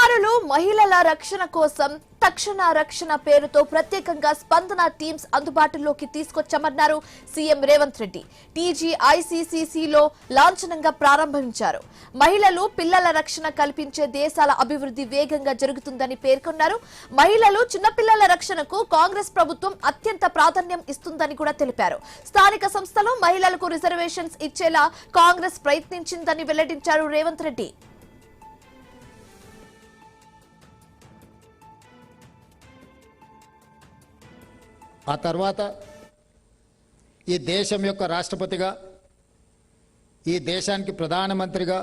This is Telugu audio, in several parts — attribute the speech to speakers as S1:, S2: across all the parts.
S1: చిన్నారులు మహిళల రక్షణ కోసం తక్షణ రక్షణ పేరుతో ప్రత్యేకంగా స్పందన టీమ్స్ అందుబాటులోకి తీసుకొచ్చామన్నారు సీఎం రేవంత్ రెడ్డి. టీజీఐసీసీలో లాంఛనంగా ప్రారంభించారు. మహిళలు పిల్లల రక్షణ కల్పించే దేశాల అభివృద్ధి వేగంగా జరుగుతుందని పేర్కొన్నారు. మహిళలు చిన్నపిల్లల రక్షణకు కాంగ్రెస్ ప్రభుత్వం అత్యంత ప్రాధాన్యం ఇస్తుందని కూడా తెలిపారు. స్థానిక సంస్థలో మహిళలకు రిజర్వేషన్స్ ఇచ్చేలా కాంగ్రెస్ ప్రయత్నించిందని వెల్లడించారు రేవంత్ రెడ్డి.
S2: ఆ తర్వాత ఈ దేశం యొక్క రాష్ట్రపతిగా, ఈ దేశానికి ప్రధానమంత్రిగా,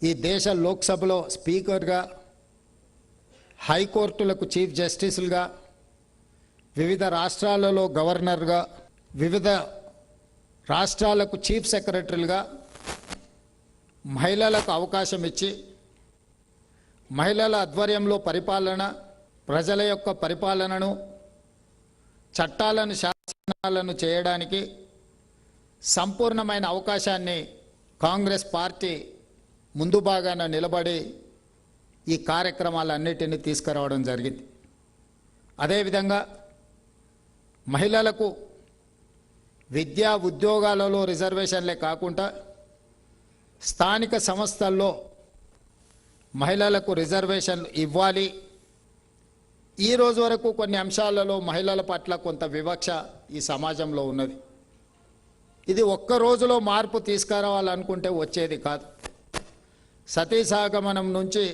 S2: ఈ దేశ లోక్సభలో స్పీకర్గా, హైకోర్టులకు చీఫ్ జస్టిసులుగా, వివిధ రాష్ట్రాలలో గవర్నర్గా, వివిధ రాష్ట్రాలకు చీఫ్ సెక్రటరీలుగా మహిళలకు అవకాశం ఇచ్చి మహిళల ఆధ్వర్యంలో పరిపాలన, ప్రజల యొక్క పరిపాలనను, చట్టాలను, శాసనాలను చేయడానికి సంపూర్ణమైన అవకాశాన్ని కాంగ్రెస్ పార్టీ ముందు భాగాన నిలబడి ఈ కార్యక్రమాలన్నిటినీ తీసుకురావడం జరిగింది. అదేవిధంగా మహిళలకు విద్యా ఉద్యోగాలలో రిజర్వేషన్లే కాకుండా స్థానిక సంస్థల్లో మహిళలకు రిజర్వేషన్లు ఇవ్వాలి. ఈ రోజు వరకు కొన్ని అంశాలలో మహిళల పట్ల కొంత వివక్ష ఈ సమాజంలో ఉన్నది. ఇది ఒక్క రోజులో మార్పు తీసుకురావాలనుకుంటే వచ్చేది కాదు. సతీ సహగమనం నుంచి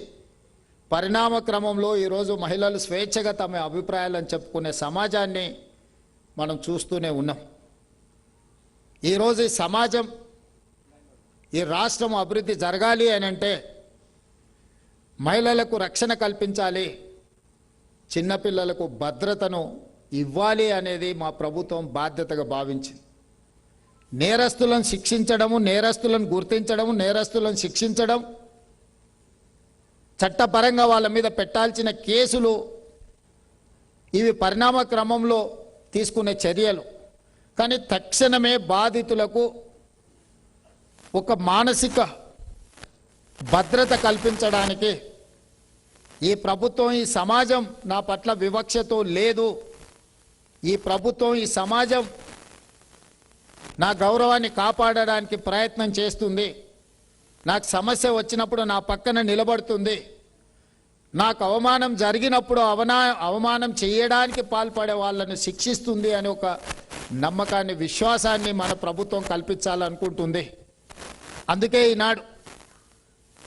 S2: పరిణామ క్రమంలో ఈరోజు మహిళలు స్వేచ్ఛగా తమ అభిప్రాయాలను చెప్పుకునే సమాజాన్ని మనం చూస్తూనే ఉన్నాం. ఈరోజు ఈ సమాజం, ఈ రాష్ట్రం అభివృద్ధి జరగాలి అని అంటే మహిళలకు రక్షణ కల్పించాలి, చిన్నపిల్లలకు భద్రతను ఇవ్వాలి అనేది మా ప్రభుత్వం బాధ్యతగా భావించింది. నేరస్తులను శిక్షించడము, నేరస్తులను గుర్తించడము, నేరస్తులను శిక్షించడం, చట్టపరంగా వాళ్ళ మీద పెట్టాల్సిన కేసులు, ఇవి పరిణామ క్రమంలో తీసుకునే చర్యలు. కానీ తక్షణమే బాధితులకు ఒక మానసిక భద్రత కల్పించడానికి ఈ ప్రభుత్వం, ఈ సమాజం నా పట్ల వివక్షతో లేదు, ఈ ప్రభుత్వం, ఈ సమాజం నా గౌరవాన్ని కాపాడడానికి ప్రయత్నం చేస్తుంది, నాకు సమస్య వచ్చినప్పుడు నా పక్కన నిలబడుతుంది, నాకు అవమానం జరిగినప్పుడు అవమానం చేయడానికి పాల్పడే వాళ్ళని శిక్షిస్తుంది అనే ఒక నమ్మకాన్ని, విశ్వాసాన్ని మన ప్రభుత్వం కల్పించాలనుకుంటుంది. అందుకే ఈనాడు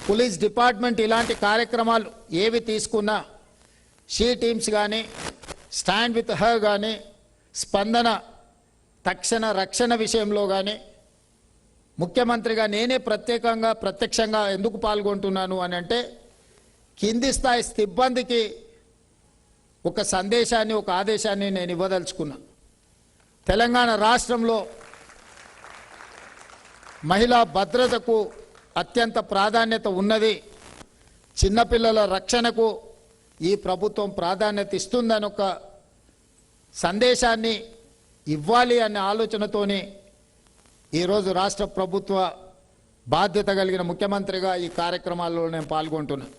S2: పోలీస్ డిపార్ట్మెంట్ ఇలాంటి కార్యక్రమాలు ఏవి తీసుకున్నా, షీ టీమ్స్ కానీ, స్టాండ్ విత్ హర్ కానీ, స్పందన తక్షణ రక్షణ విషయంలో కానీ, ముఖ్యమంత్రిగా నేనే ప్రత్యక్షంగా ఎందుకు పాల్గొంటున్నాను అని అంటే కింది స్థాయి సిబ్బందికి ఒక సందేశాన్ని, ఒక ఆదేశాన్ని నేను ఇవ్వదలుచుకున్నా. తెలంగాణ రాష్ట్రంలో మహిళా భద్రతకు అత్యంత ప్రాధాన్యత ఉన్నది. చిన్నపిల్లల రక్షణకు ఈ ప్రభుత్వం ప్రాధాన్యత ఇస్తుందని ఒక సందేశాన్ని ఇవ్వాలి అనే ఆలోచనతోనే ఈరోజు రాష్ట్ర ప్రభుత్వ బాధ్యత కలిగిన ముఖ్యమంత్రిగా ఈ కార్యక్రమాల్లో నేను పాల్గొంటున్నాను.